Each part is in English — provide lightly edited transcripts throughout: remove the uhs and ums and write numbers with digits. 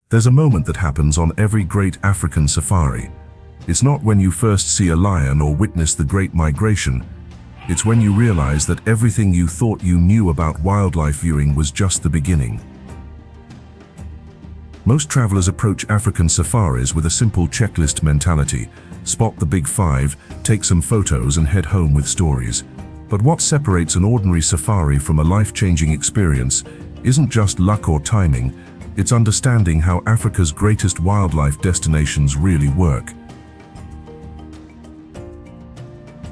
There's a moment that happens on every great African safari. It's not when you first see a lion or witness the Great Migration. It's when you realize that everything you thought you knew about wildlife viewing was just the beginning. Most travelers approach African safaris with a simple checklist mentality: spot the big five, take some photos and head home with stories. But what separates an ordinary safari from a life-changing experience isn't just luck or timing, it's understanding how Africa's greatest wildlife destinations really work.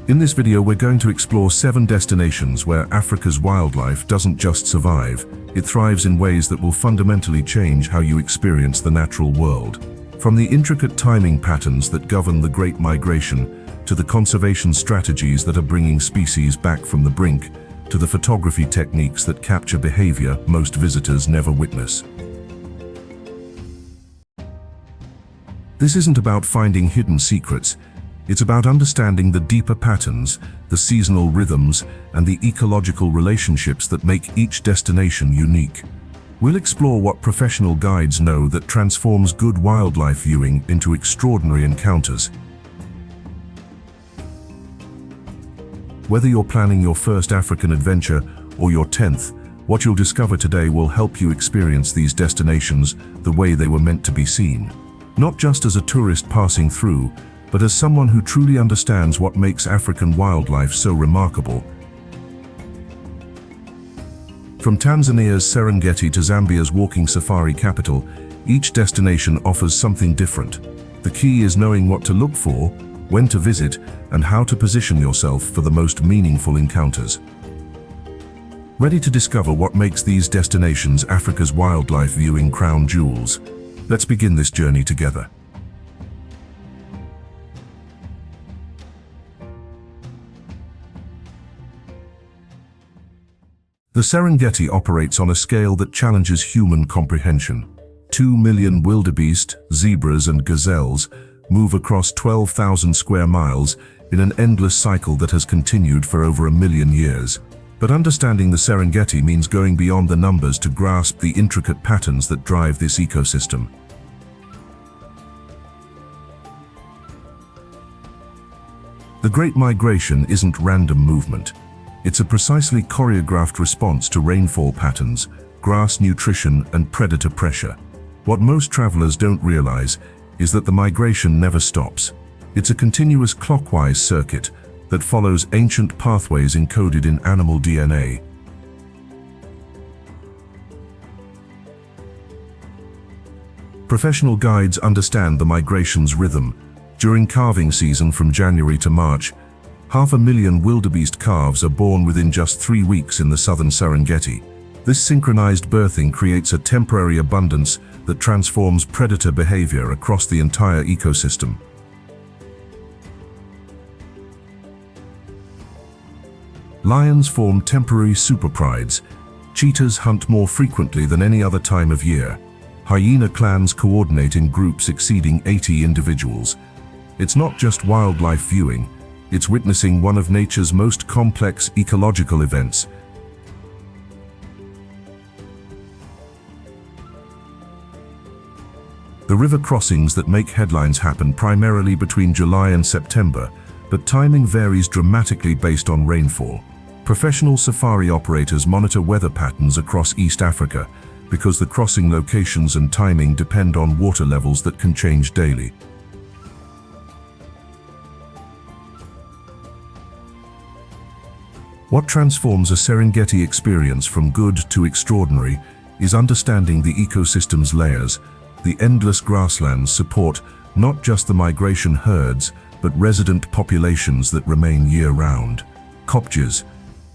In this video, we're going to explore 7 destinations where Africa's wildlife doesn't just survive, it thrives in ways that will fundamentally change how you experience the natural world. From the intricate timing patterns that govern the Great Migration, to the conservation strategies that are bringing species back from the brink, to the photography techniques that capture behavior most visitors never witness. This isn't about finding hidden secrets. It's about understanding the deeper patterns, the seasonal rhythms, and the ecological relationships that make each destination unique. We'll explore what professional guides know that transforms good wildlife viewing into extraordinary encounters. Whether you're planning your first African adventure or your 10th, what you'll discover today will help you experience these destinations the way they were meant to be seen. Not just as a tourist passing through, but as someone who truly understands what makes African wildlife so remarkable. From Tanzania's Serengeti to Zambia's walking safari capital, each destination offers something different. The key is knowing what to look for, when to visit, and how to position yourself for the most meaningful encounters. Ready to discover what makes these destinations Africa's wildlife viewing crown jewels? Let's begin this journey together. The Serengeti operates on a scale that challenges human comprehension. 2 million wildebeest, zebras and gazelles move across 12,000 square miles in an endless cycle that has continued for over 1 million years. But understanding the Serengeti means going beyond the numbers to grasp the intricate patterns that drive this ecosystem. The Great Migration isn't random movement. It's a precisely choreographed response to rainfall patterns, grass nutrition, and predator pressure. What most travelers don't realize is that the migration never stops. It's a continuous clockwise circuit that follows ancient pathways encoded in animal DNA. Professional guides understand the migration's rhythm. During calving season from January to March, 500,000 wildebeest calves are born within just 3 weeks in the southern Serengeti. This synchronized birthing creates a temporary abundance that transforms predator behavior across the entire ecosystem. Lions form temporary superprides. Cheetahs hunt more frequently than any other time of year. Hyena clans coordinate in groups exceeding 80 individuals. It's not just wildlife viewing, it's witnessing one of nature's most complex ecological events. The river crossings that make headlines happen primarily between July and September, but timing varies dramatically based on rainfall. Professional safari operators monitor weather patterns across East Africa because the crossing locations and timing depend on water levels that can change daily. What transforms a Serengeti experience from good to extraordinary is understanding the ecosystem's layers. The endless grasslands support not just the migration herds, but resident populations that remain year-round. Kopjes,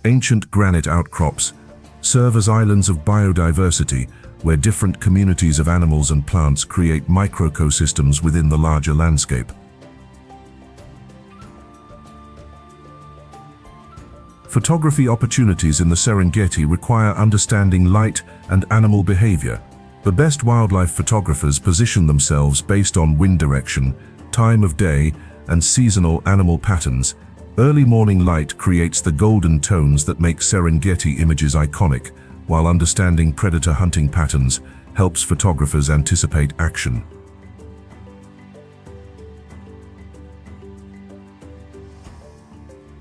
ancient granite outcrops, serve as islands of biodiversity where different communities of animals and plants create microecosystems within the larger landscape. Photography opportunities in the Serengeti require understanding light and animal behavior. The best wildlife photographers position themselves based on wind direction, time of day, and seasonal animal patterns. Early morning light creates the golden tones that make Serengeti images iconic, while understanding predator hunting patterns helps photographers anticipate action.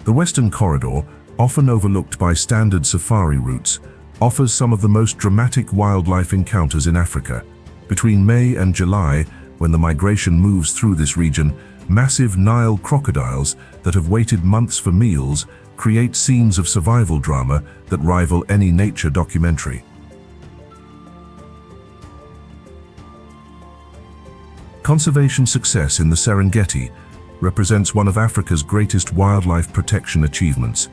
The Western Corridor, often overlooked by standard safari routes, offers some of the most dramatic wildlife encounters in Africa. Between May and July, when the migration moves through this region, massive Nile crocodiles that have waited months for meals create scenes of survival drama that rival any nature documentary. Conservation success in the Serengeti represents one of Africa's greatest wildlife protection achievements.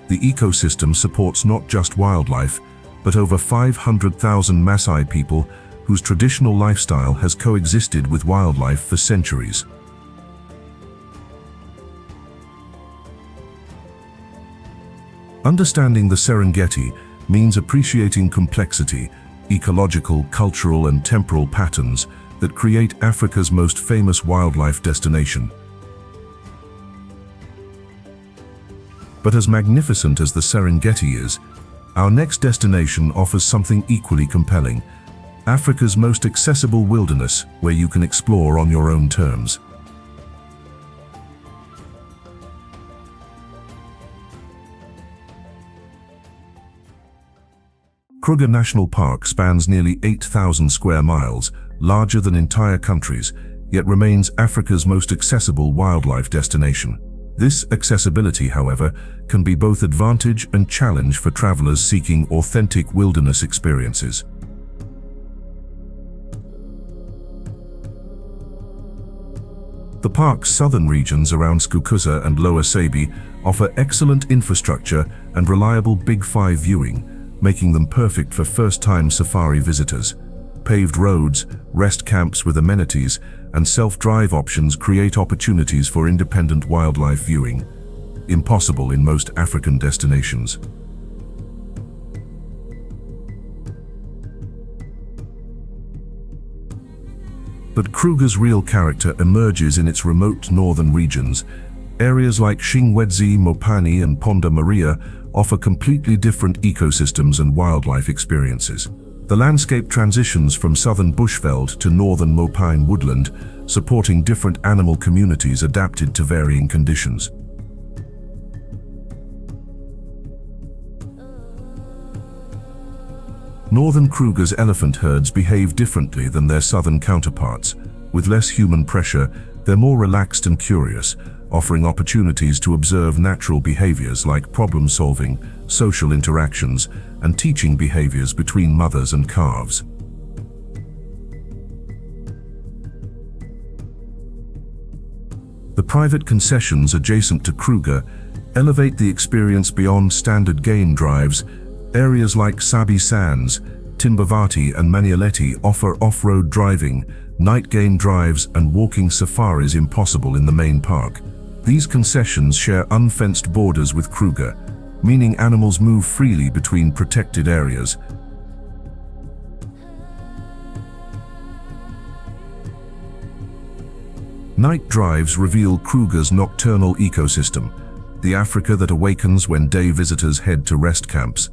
The ecosystem supports not just wildlife, but over 500,000 Masai people whose traditional lifestyle has coexisted with wildlife for centuries. Understanding the Serengeti means appreciating complexity, ecological, cultural, and temporal patterns that create Africa's most famous wildlife destination. But as magnificent as the Serengeti is, our next destination offers something equally compelling: Africa's most accessible wilderness, where you can explore on your own terms. Kruger National Park spans nearly 8,000 square miles, larger than entire countries, yet remains Africa's most accessible wildlife destination. This accessibility, however, can be both advantage and challenge for travelers seeking authentic wilderness experiences. The park's southern regions around Skukuza and Lower Sabi offer excellent infrastructure and reliable Big 5 viewing, making them perfect for first-time safari visitors. Paved roads, rest camps with amenities, and self-drive options create opportunities for independent wildlife viewing, impossible in most African destinations. But Kruger's real character emerges in its remote northern regions. Areas like Shingwedzi, Mopani, and Ponda Maria offer completely different ecosystems and wildlife experiences. The landscape transitions from southern bushveld to northern Mopine woodland, supporting different animal communities adapted to varying conditions. Northern Kruger's elephant herds behave differently than their southern counterparts. With less human pressure, they're more relaxed and curious, offering opportunities to observe natural behaviors like problem-solving, social interactions, and teaching behaviors between mothers and calves. The private concessions adjacent to Kruger elevate the experience beyond standard game drives. Areas like Sabi Sands, Timbavati, and Manialeti offer off-road driving, night game drives, and walking safaris impossible in the main park. These concessions share unfenced borders with Kruger, meaning animals move freely between protected areas. Night drives reveal Kruger's nocturnal ecosystem, the Africa that awakens when day visitors head to rest camps.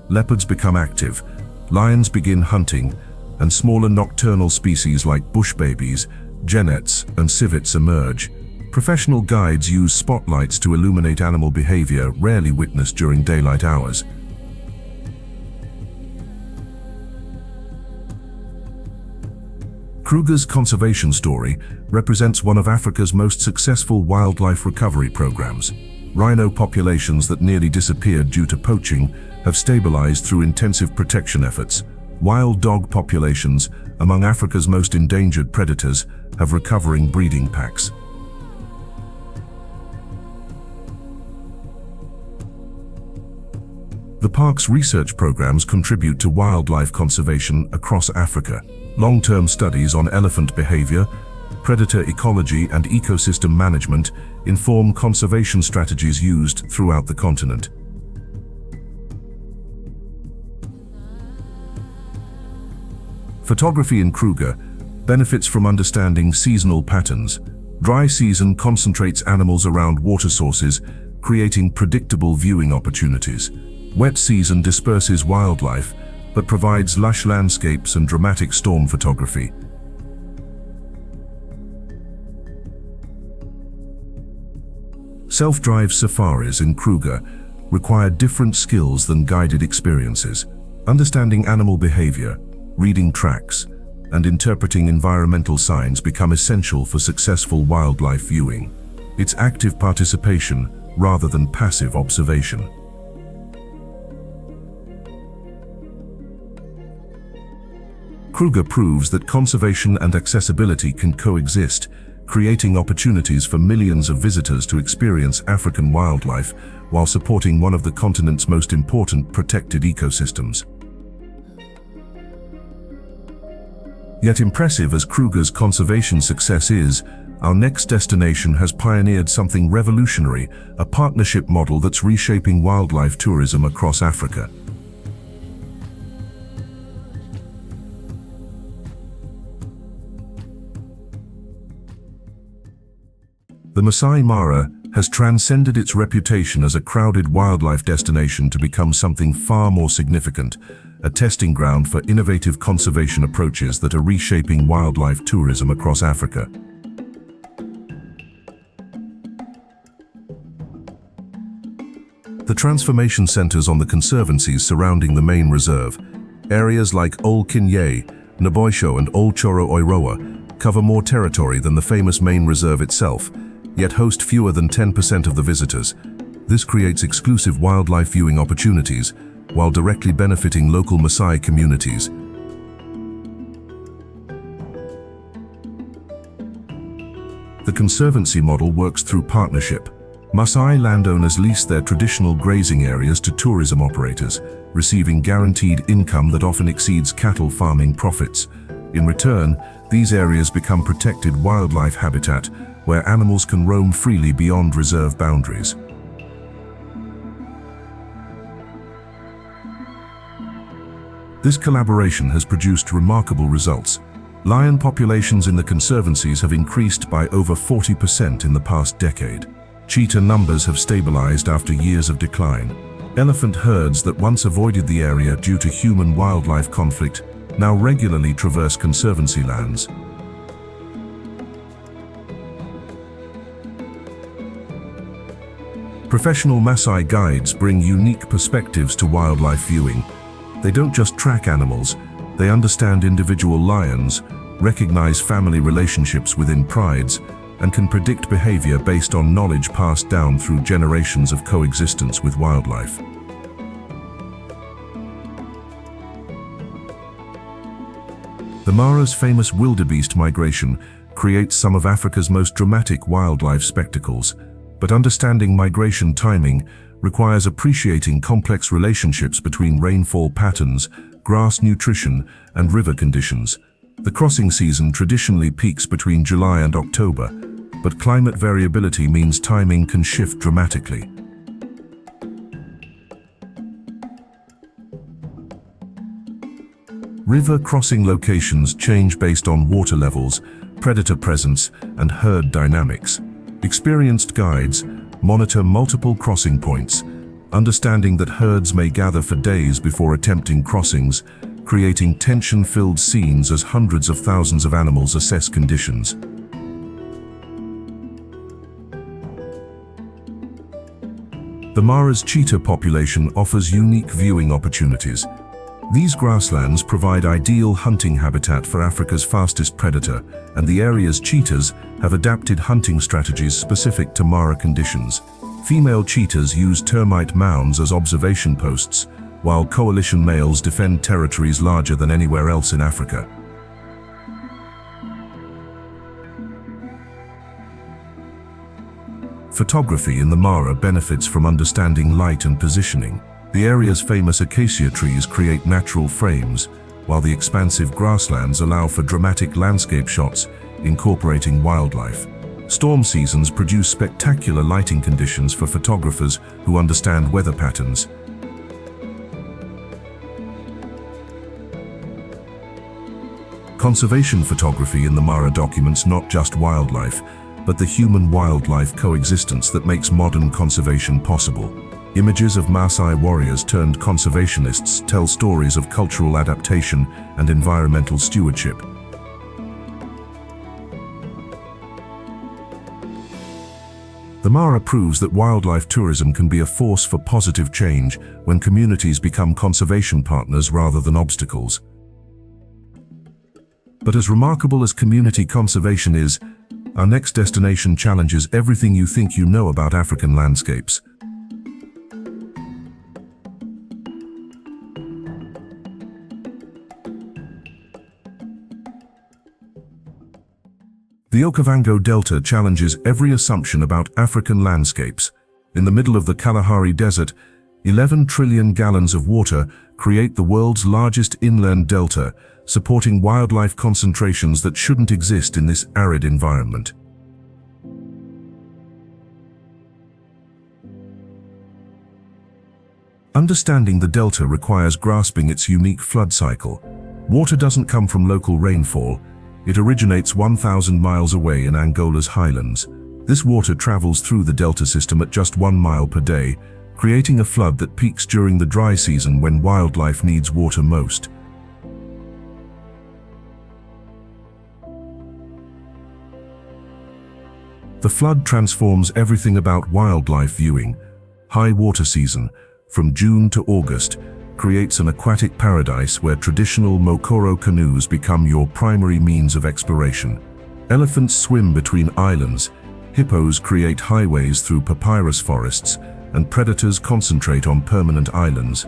Leopards become active, lions begin hunting, and smaller nocturnal species like bush babies, genets, and civets emerge. Professional guides use spotlights to illuminate animal behavior rarely witnessed during daylight hours. Kruger's conservation story represents one of Africa's most successful wildlife recovery programs. Rhino populations that nearly disappeared due to poaching have stabilized through intensive protection efforts. Wild dog populations, among Africa's most endangered predators, have recovering breeding packs. The park's research programs contribute to wildlife conservation across Africa. Long-term studies on elephant behavior, predator ecology, and ecosystem management inform conservation strategies used throughout the continent. Photography in Kruger benefits from understanding seasonal patterns. Dry season concentrates animals around water sources, creating predictable viewing opportunities. Wet season disperses wildlife, but provides lush landscapes and dramatic storm photography. Self-drive safaris in Kruger require different skills than guided experiences. Understanding animal behavior, reading tracks, and interpreting environmental signs become essential for successful wildlife viewing. It's active participation rather than passive observation. Kruger proves that conservation and accessibility can coexist, creating opportunities for millions of visitors to experience African wildlife while supporting one of the continent's most important protected ecosystems. Yet impressive as Kruger's conservation success is, our next destination has pioneered something revolutionary, a partnership model that's reshaping wildlife tourism across Africa. The Masai Mara has transcended its reputation as a crowded wildlife destination to become something far more significant, a testing ground for innovative conservation approaches that are reshaping wildlife tourism across Africa. The transformation centers on the conservancies surrounding the main reserve. Areas like Old Kinye, Naboisho and Old Choro Oiroa cover more territory than the famous main reserve itself, yet host fewer than 10% of the visitors. This creates exclusive wildlife viewing opportunities, while directly benefiting local Maasai communities. The conservancy model works through partnership. Maasai landowners lease their traditional grazing areas to tourism operators, receiving guaranteed income that often exceeds cattle farming profits. In return, these areas become protected wildlife habitat, where animals can roam freely beyond reserve boundaries. This collaboration has produced remarkable results. Lion populations in the conservancies have increased by over 40% in the past decade. Cheetah numbers have stabilized after years of decline. Elephant herds that once avoided the area due to human-wildlife conflict now regularly traverse conservancy lands. Professional Maasai guides bring unique perspectives to wildlife viewing. They don't just track animals, they understand individual lions, recognize family relationships within prides, and can predict behavior based on knowledge passed down through generations of coexistence with wildlife. The Mara's famous wildebeest migration creates some of Africa's most dramatic wildlife spectacles, but understanding migration timing requires appreciating complex relationships between rainfall patterns, grass nutrition, and river conditions. The crossing season traditionally peaks between July and October, but climate variability means timing can shift dramatically. River crossing locations change based on water levels, predator presence, and herd dynamics. Experienced guides monitor multiple crossing points, understanding that herds may gather for days before attempting crossings, creating tension-filled scenes as hundreds of thousands of animals assess conditions. The Mara's cheetah population offers unique viewing opportunities. These grasslands provide ideal hunting habitat for Africa's fastest predator, and the area's cheetahs have adapted hunting strategies specific to Mara conditions. Female cheetahs use termite mounds as observation posts, while coalition males defend territories larger than anywhere else in Africa. Photography in the Mara benefits from understanding light and positioning. The area's famous acacia trees create natural frames, while the expansive grasslands allow for dramatic landscape shots, incorporating wildlife. Storm seasons produce spectacular lighting conditions for photographers who understand weather patterns. Conservation photography in the Mara documents not just wildlife, but the human-wildlife coexistence that makes modern conservation possible. Images of Masai warriors turned conservationists tell stories of cultural adaptation and environmental stewardship. The Mara proves that wildlife tourism can be a force for positive change when communities become conservation partners rather than obstacles. But as remarkable as community conservation is, our next destination challenges everything you think you know about African landscapes. The Okavango Delta challenges every assumption about African landscapes. In the middle of the Kalahari Desert, 11 trillion gallons of water create the world's largest inland delta, supporting wildlife concentrations that shouldn't exist in this arid environment. Understanding the delta requires grasping its unique flood cycle. Water doesn't come from local rainfall. It originates 1,000 miles away in Angola's highlands. This water travels through the delta system at just 1 mile per day, creating a flood that peaks during the dry season when wildlife needs water most. The flood transforms everything about wildlife viewing. High water season, from June to August, creates an aquatic paradise where traditional Mokoro canoes become your primary means of exploration. Elephants swim between islands, hippos create highways through papyrus forests, and predators concentrate on permanent islands.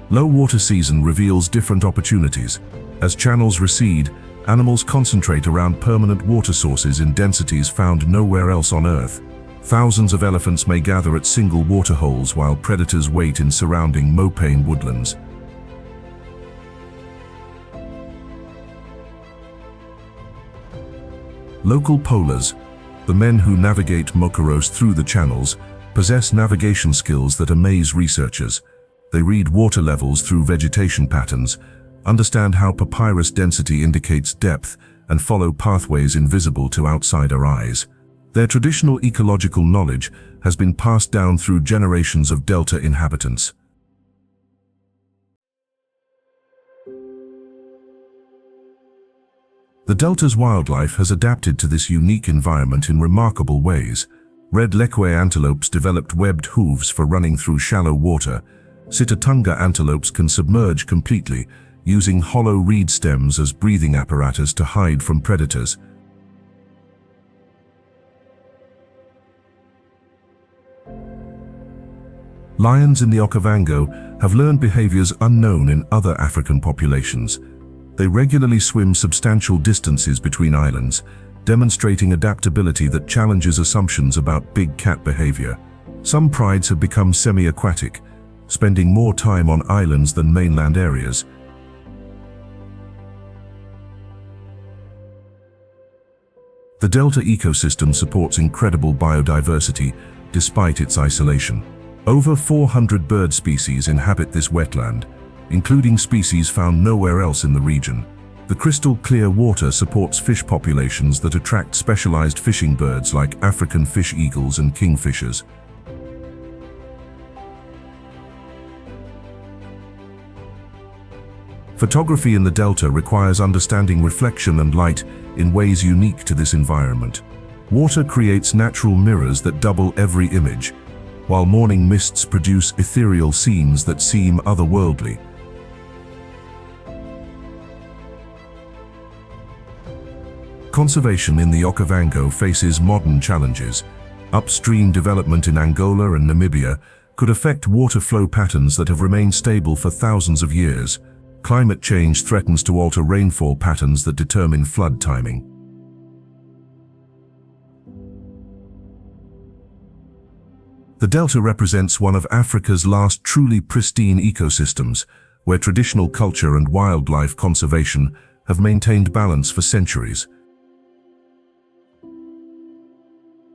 Low water season reveals different opportunities. As channels recede, animals concentrate around permanent water sources in densities found nowhere else on Earth. Thousands of elephants may gather at single waterholes while predators wait in surrounding mopane woodlands. Local polars, the men who navigate Mokoros through the channels, possess navigation skills that amaze researchers. They read water levels through vegetation patterns, understand how papyrus density indicates depth, and follow pathways invisible to outsider eyes. Their traditional ecological knowledge has been passed down through generations of delta inhabitants. The delta's wildlife has adapted to this unique environment in remarkable ways. Red lekwe antelopes developed webbed hooves for running through shallow water. Sitatunga antelopes can submerge completely, using hollow reed stems as breathing apparatus to hide from predators. Lions in the Okavango have learned behaviors unknown in other African populations. They regularly swim substantial distances between islands, demonstrating adaptability that challenges assumptions about big cat behavior. Some prides have become semi-aquatic, spending more time on islands than mainland areas. The delta ecosystem supports incredible biodiversity despite its isolation. Over 400 bird species inhabit this wetland, including species found nowhere else in the region. The crystal-clear water supports fish populations that attract specialized fishing birds like African fish eagles and kingfishers. Photography in the delta requires understanding reflection and light in ways unique to this environment. Water creates natural mirrors that double every image, while morning mists produce ethereal scenes that seem otherworldly. Conservation in the Okavango faces modern challenges. Upstream development in Angola and Namibia could affect water flow patterns that have remained stable for thousands of years. Climate change threatens to alter rainfall patterns that determine flood timing. The delta represents one of Africa's last truly pristine ecosystems, where traditional culture and wildlife conservation have maintained balance for centuries.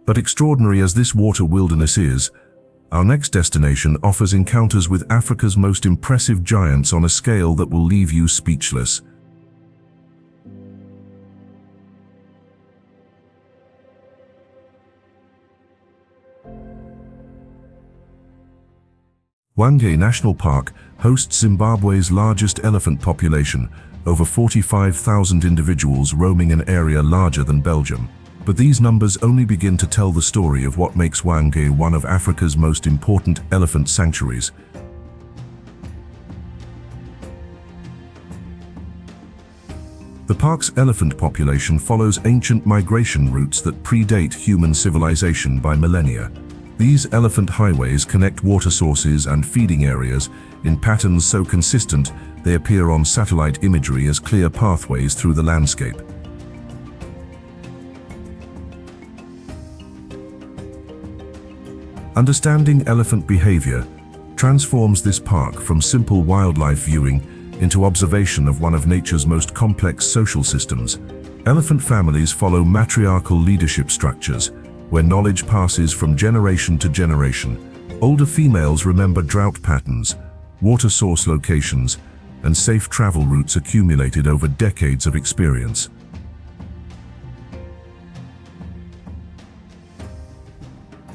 But extraordinary as this water wilderness is, our next destination offers encounters with Africa's most impressive giants on a scale that will leave you speechless. Hwange National Park hosts Zimbabwe's largest elephant population, over 45,000 individuals roaming an area larger than Belgium. But these numbers only begin to tell the story of what makes Hwange one of Africa's most important elephant sanctuaries. The park's elephant population follows ancient migration routes that predate human civilization by millennia. These elephant highways connect water sources and feeding areas in patterns so consistent they appear on satellite imagery as clear pathways through the landscape. Understanding elephant behavior transforms this park from simple wildlife viewing into observation of one of nature's most complex social systems. Elephant families follow matriarchal leadership structures, where knowledge passes from generation to generation. Older females remember drought patterns, water source locations, and safe travel routes accumulated over decades of experience.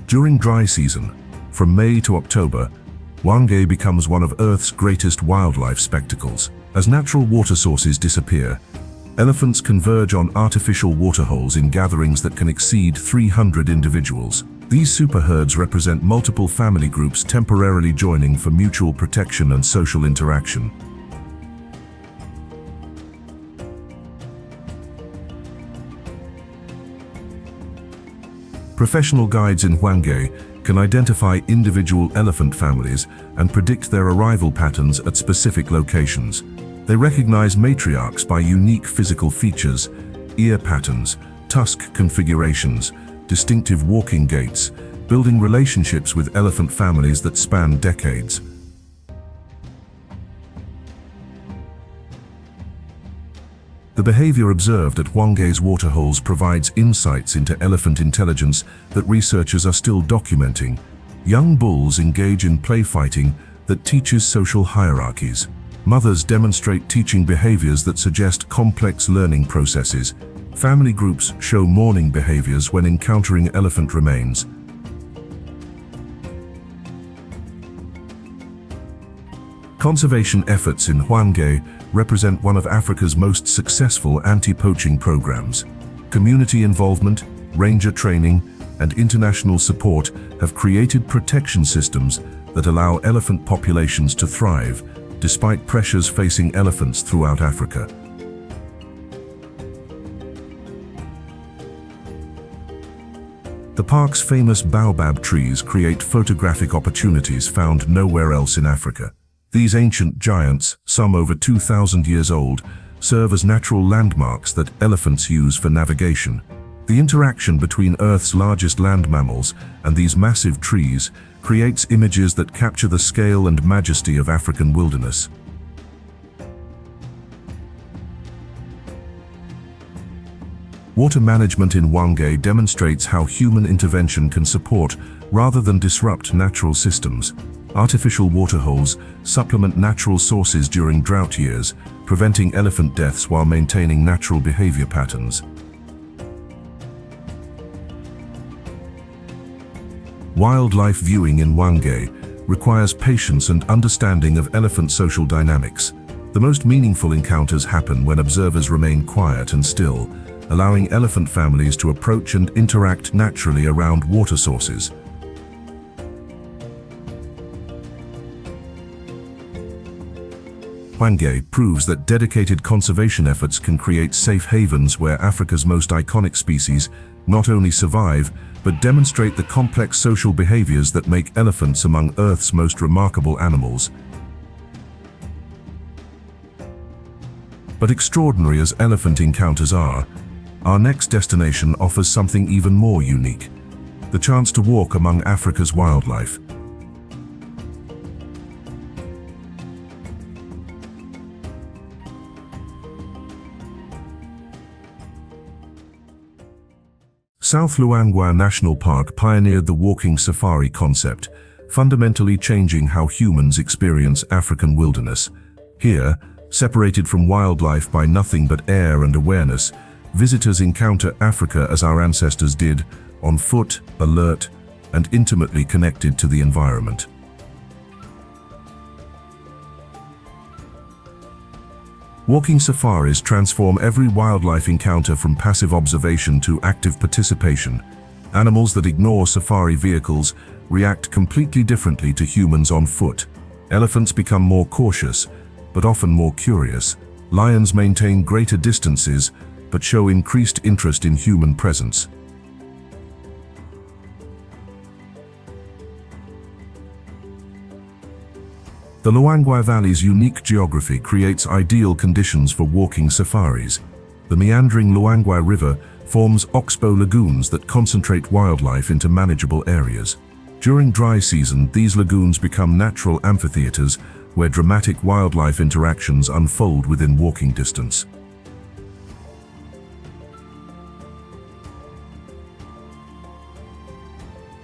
During dry season, from May to October, Hwange becomes one of Earth's greatest wildlife spectacles. As natural water sources disappear, elephants converge on artificial waterholes in gatherings that can exceed 300 individuals. These superherds represent multiple family groups temporarily joining for mutual protection and social interaction. Professional guides in Hwange can identify individual elephant families and predict their arrival patterns at specific locations. They recognize matriarchs by unique physical features, ear patterns, tusk configurations, distinctive walking gaits, building relationships with elephant families that span decades. The behavior observed at Hwange's waterholes provides insights into elephant intelligence that researchers are still documenting. Young bulls engage in play fighting that teaches social hierarchies. Mothers demonstrate teaching behaviors that suggest complex learning processes. Family groups show mourning behaviors when encountering elephant remains. Conservation efforts in Hwange represent one of Africa's most successful anti-poaching programs. Community involvement, ranger training, and international support have created protection systems that allow elephant populations to thrive, despite pressures facing elephants throughout Africa. The park's famous baobab trees create photographic opportunities found nowhere else in Africa. These ancient giants, some over 2,000 years old, serve as natural landmarks that elephants use for navigation. The interaction between Earth's largest land mammals and these massive trees creates images that capture the scale and majesty of African wilderness. Water management in Hwange demonstrates how human intervention can support rather than disrupt natural systems. Artificial waterholes supplement natural sources during drought years, preventing elephant deaths while maintaining natural behavior patterns. Wildlife viewing in Hwange requires patience and understanding of elephant social dynamics. The most meaningful encounters happen when observers remain quiet and still, allowing elephant families to approach and interact naturally around water sources. Hwange proves that dedicated conservation efforts can create safe havens where Africa's most iconic species not only survive, but demonstrate the complex social behaviors that make elephants among Earth's most remarkable animals. But extraordinary as elephant encounters are, our next destination offers something even more unique: the chance to walk among Africa's wildlife. South Luangwa National Park pioneered the walking safari concept, fundamentally changing how humans experience African wilderness. Here, separated from wildlife by nothing but air and awareness, visitors encounter Africa as our ancestors did, on foot, alert, and intimately connected to the environment. Walking safaris transform every wildlife encounter from passive observation to active participation. Animals that ignore safari vehicles react completely differently to humans on foot. Elephants become more cautious, but often more curious. Lions maintain greater distances, but show increased interest in human presence. The Luangwa Valley's unique geography creates ideal conditions for walking safaris. The meandering Luangwa River forms oxbow lagoons that concentrate wildlife into manageable areas. During dry season, these lagoons become natural amphitheaters where dramatic wildlife interactions unfold within walking distance.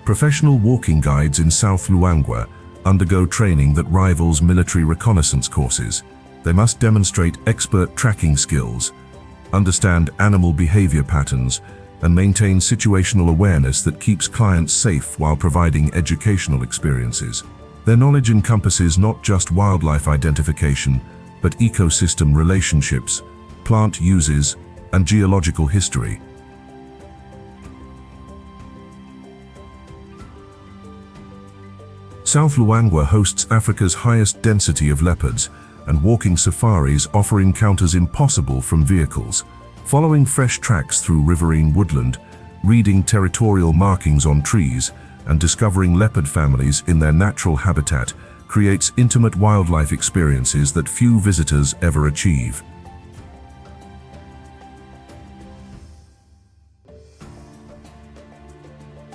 Professional walking guides in South Luangwa undergo training that rivals military reconnaissance courses. They must demonstrate expert tracking skills, understand animal behavior patterns, and maintain situational awareness that keeps clients safe while providing educational experiences. Their knowledge encompasses not just wildlife identification, but ecosystem relationships, plant uses, and geological history. South Luangwa hosts Africa's highest density of leopards, and walking safaris offer encounters impossible from vehicles. Following fresh tracks through riverine woodland, reading territorial markings on trees, and discovering leopard families in their natural habitat creates intimate wildlife experiences that few visitors ever achieve.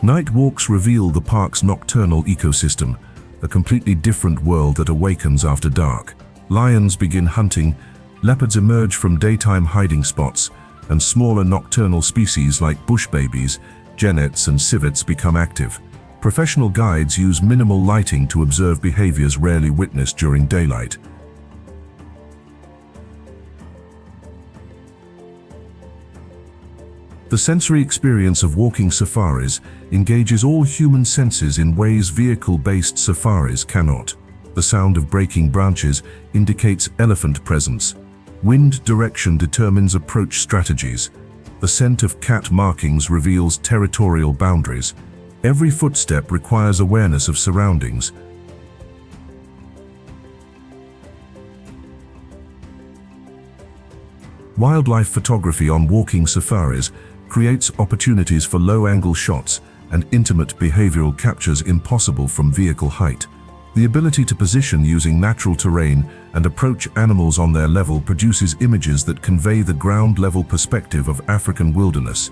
Night walks reveal the park's nocturnal ecosystem, a completely different world that awakens after dark. Lions begin hunting, leopards emerge from daytime hiding spots, and smaller nocturnal species like bush babies, genets and civets become active. Professional guides use minimal lighting to observe behaviors rarely witnessed during daylight. The sensory experience of walking safaris engages all human senses in ways vehicle-based safaris cannot. The sound of breaking branches indicates elephant presence. Wind direction determines approach strategies. The scent of cat markings reveals territorial boundaries. Every footstep requires awareness of surroundings. Wildlife photography on walking safaris creates opportunities for low-angle shots and intimate behavioral captures impossible from vehicle height. The ability to position using natural terrain and approach animals on their level produces images that convey the ground-level perspective of African wilderness.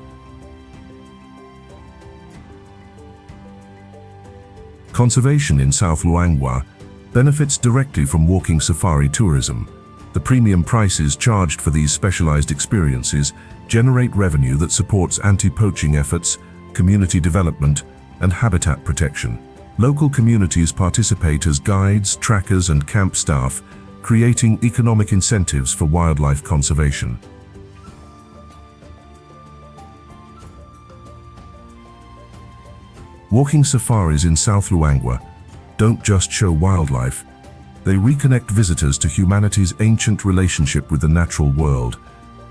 Conservation in South Luangwa benefits directly from walking safari tourism. The premium prices charged for these specialized experiences generate revenue that supports anti-poaching efforts, community development, and habitat protection. Local communities participate as guides, trackers, and camp staff, creating economic incentives for wildlife conservation. Walking safaris in South Luangwa don't just show wildlife, they reconnect visitors to humanity's ancient relationship with the natural world,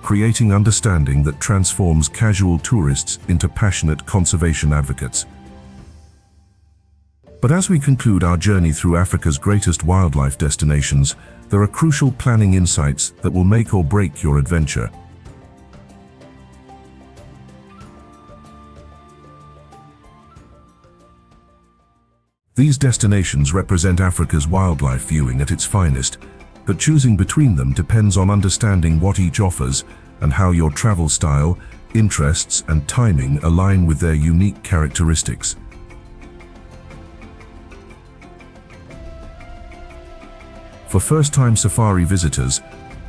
creating understanding that transforms casual tourists into passionate conservation advocates. But as we conclude our journey through Africa's greatest wildlife destinations, there are crucial planning insights that will make or break your adventure. These destinations represent Africa's wildlife viewing at its finest, but choosing between them depends on understanding what each offers and how your travel style, interests, and timing align with their unique characteristics. For first-time safari visitors,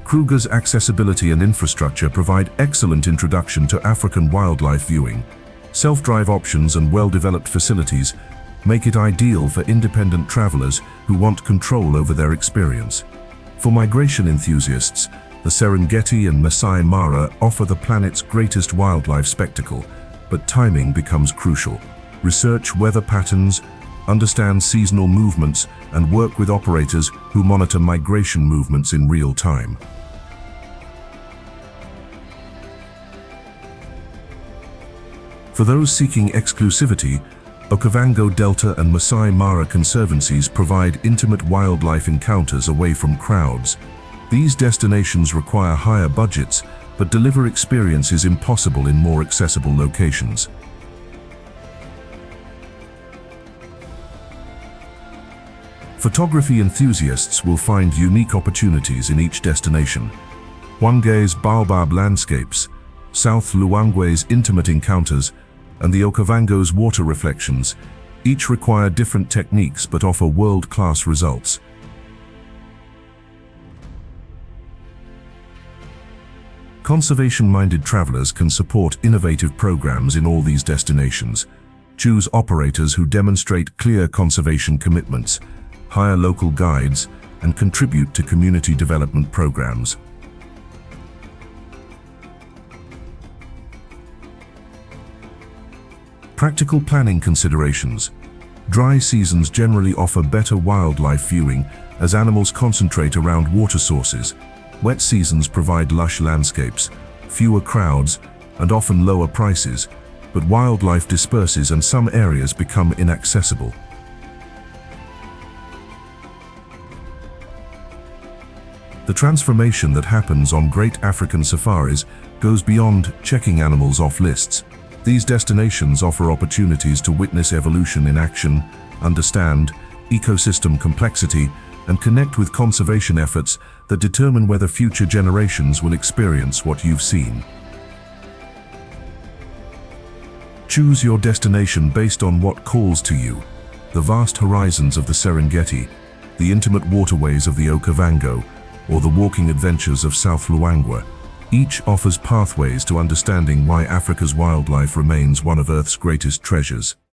Kruger's accessibility and infrastructure provide excellent introduction to African wildlife viewing. Self-drive options and well-developed facilities make it ideal for independent travelers who want control over their experience. For migration enthusiasts, the Serengeti and Masai Mara offer the planet's greatest wildlife spectacle, but timing becomes crucial. Research weather patterns, understand seasonal movements, and work with operators who monitor migration movements in real time. For those seeking exclusivity, Okavango Delta and Masai Mara conservancies provide intimate wildlife encounters away from crowds. These destinations require higher budgets, but deliver experiences impossible in more accessible locations. Photography enthusiasts will find unique opportunities in each destination. Hwange's baobab landscapes, South Luangwa's intimate encounters, and the Okavango's water reflections, each require different techniques but offer world-class results. Conservation-minded travelers can support innovative programs in all these destinations. Choose operators who demonstrate clear conservation commitments, hire local guides, and contribute to community development programs. Practical planning considerations. Dry seasons generally offer better wildlife viewing as animals concentrate around water sources. Wet seasons provide lush landscapes, fewer crowds, and often lower prices, but wildlife disperses and some areas become inaccessible. The transformation that happens on great African safaris goes beyond checking animals off lists. These destinations offer opportunities to witness evolution in action, understand ecosystem complexity, and connect with conservation efforts that determine whether future generations will experience what you've seen. Choose your destination based on what calls to you. The vast horizons of the Serengeti, the intimate waterways of the Okavango, or the walking adventures of South Luangwa. Each offers pathways to understanding why Africa's wildlife remains one of Earth's greatest treasures.